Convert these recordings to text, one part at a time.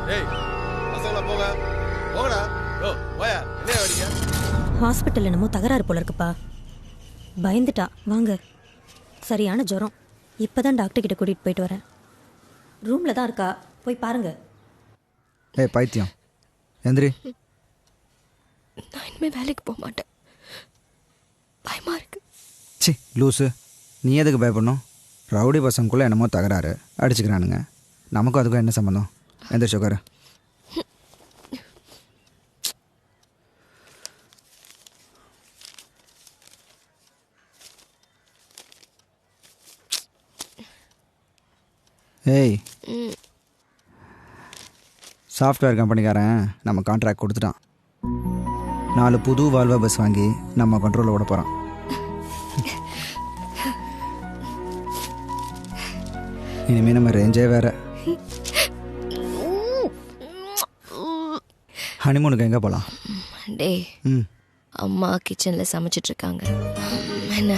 டேய் பசங்களா போங்க போங்கடா. ஓ போயா என்ன வடிங்க? ஹாஸ்பிட்டல் என்னமோ தகராறு போல இருக்குப்பா. பயந்துட்டா. வாங்க. சரியான ஜுரம். இப்பதான் டாக்டர் கிட்ட கூட்டிட்டு போயிட்டு வரேன். ரூம்ல தான் இருக்கா, போய் பாருங்க. ஏய் பைத்தியம், எந்திரி. நான் இனிமேல் வேலைக்கு போக மாட்டேன், பயமா இருக்கு. சி லூஸு, நீ எதுக்கு பயப்படணும்? ரவுடி பசங்களுக்குள்ளே என்னமோ தகராறு, அடிச்சுக்கிறானுங்க. நமக்கும் அதுக்கும் என்ன சம்மந்தம்? எந்திரிச்சு உட்காரு. ஏய், சாஃப்ட்வேர் கம்பெனிக்காரன் நம்ம கான்ட்ராக்ட் கொடுத்துட்டான். 4 புது வால்வா பஸ் வாங்கி நம்ம கண்ட்ரோலில் விட போகிறான். இனிமேல் நம்ம ரேஞ்சே வேறு. ஹனிமூனுக்கு எங்கே போகலாம்? டே, அம்மா கிச்சனில் சமைச்சிட்ருக்காங்க. என்ன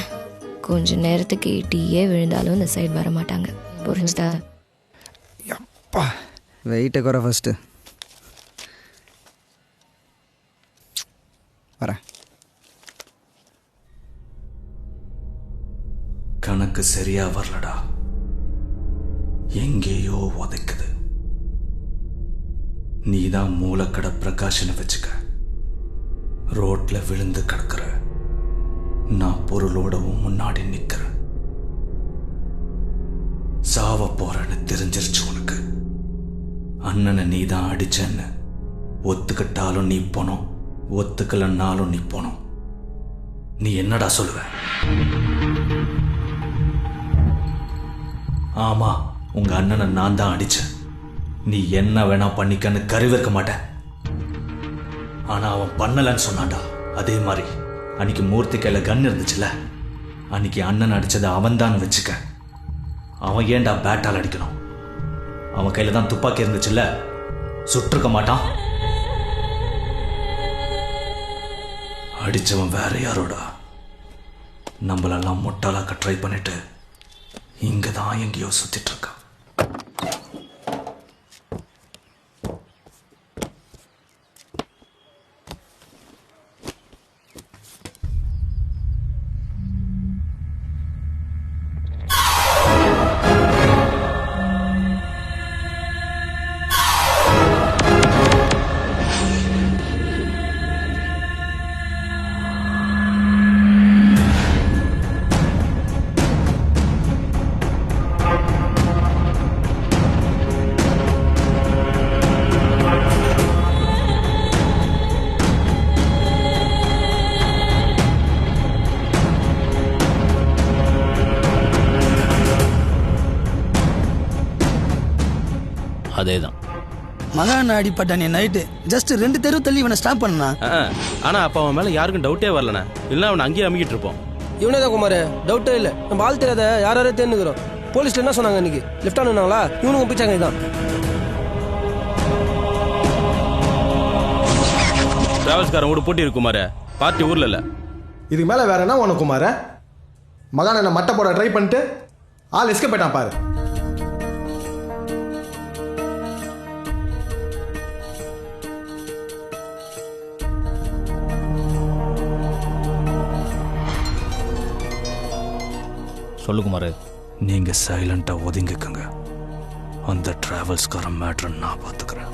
கொஞ்ச நேரத்துக்கு டீயே விழுந்தாலும் இந்த சைடு வர மாட்டாங்க, புரிஞ்சுதா? அப்பா வெயிட்டை குறை ஃபஸ்ட்டு. வரேன். கணக்கு சரியா வரலடா, எங்கேயோ உதைக்குது. நீதான் மூலக்கடை பிரகாஷனை வச்சுக்க. ரோட்ல விழுந்து கிடக்குற, நான் பொருளோடவும் முன்னாடி நிக்கிறேன். சாவ போறேன்னு தெரிஞ்சிருச்சு உனக்கு. அண்ணனை நீ தான் அடிச்சேன்னு ஒத்துக்கிட்டாலும் நீ போனோம், ஒத்துக்கலன்னாலும் நீ போனோம். நீ என்னடா சொல்லுவ? ஆமா, உங்க அண்ணனை நான் தான் அடிச்சேன். நீ என்ன வேணா பண்ணிக்கன்னு கருவிருக்க மாட்டேன். ஆனா அவன் பண்ணலன்னு சொன்னான்டா. அதே மாதிரி அன்னைக்கு மூர்த்தி கையில கன் இருந்துச்சுல, அன்னைக்கு அண்ணன் அடிச்சதை அவன் தான் வச்சுக்க. அவன் ஏன்டா பேட்டால் அடிக்கணும்? அவன் கையில தான் துப்பாக்கி இருந்துச்சுல்ல, சுட்டிருக்க மாட்டான். அடிச்சவன் வேற யாரோடா? நம்மளெல்லாம் முட்டாளாக்க ட்ரை பண்ணிட்டு இங்கதான் எங்கேயோ சுத்திட்டு இருக்கான். அதேதான். மகான் அடிப்பட்டானே நைட்டு ஜஸ்ட் 2 தெரு தள்ளி இவனை ஸ்டாப் பண்ணா. ஆனா அப்ப அவன் மேல யாருக்கும் டவுட்டே வரலண்ணா. இல்ல அவன் அங்கேயே அமுக்கிட்டு இருப்போம். இவனேதான் குமார், டவுட்டே இல்லை. நம்ம ஆள் தெரியாத யாராவது தேர்ந்துக்கிறோம். போலீஸ்ல என்ன சொன்னாங்க? இன்னைக்கு லெஃப்ட் ஆனாங்களா? இவனுக்கு பிடிச்சாங்க. இதுதான் டிராவல்ஸ்காரன் கூட போட்டி இருக்கு குமார, பார்ட்டி ஊர்ல இல்ல. இதுக்கு மேல வேற என்ன உனக்கு குமார? மகான் என்ன மட்டை போட ட்ரை பண்ணிட்டு ஆள் எஸ்கேப் போயிட்டான் பாரு. சொல்லு குமார். நீங்க சைலண்டா ஒதுங்கிக்கங்க. அந்த டிராவல்ஸ்காரன் மேட்டர் நான் பார்த்துக்கிறேன்.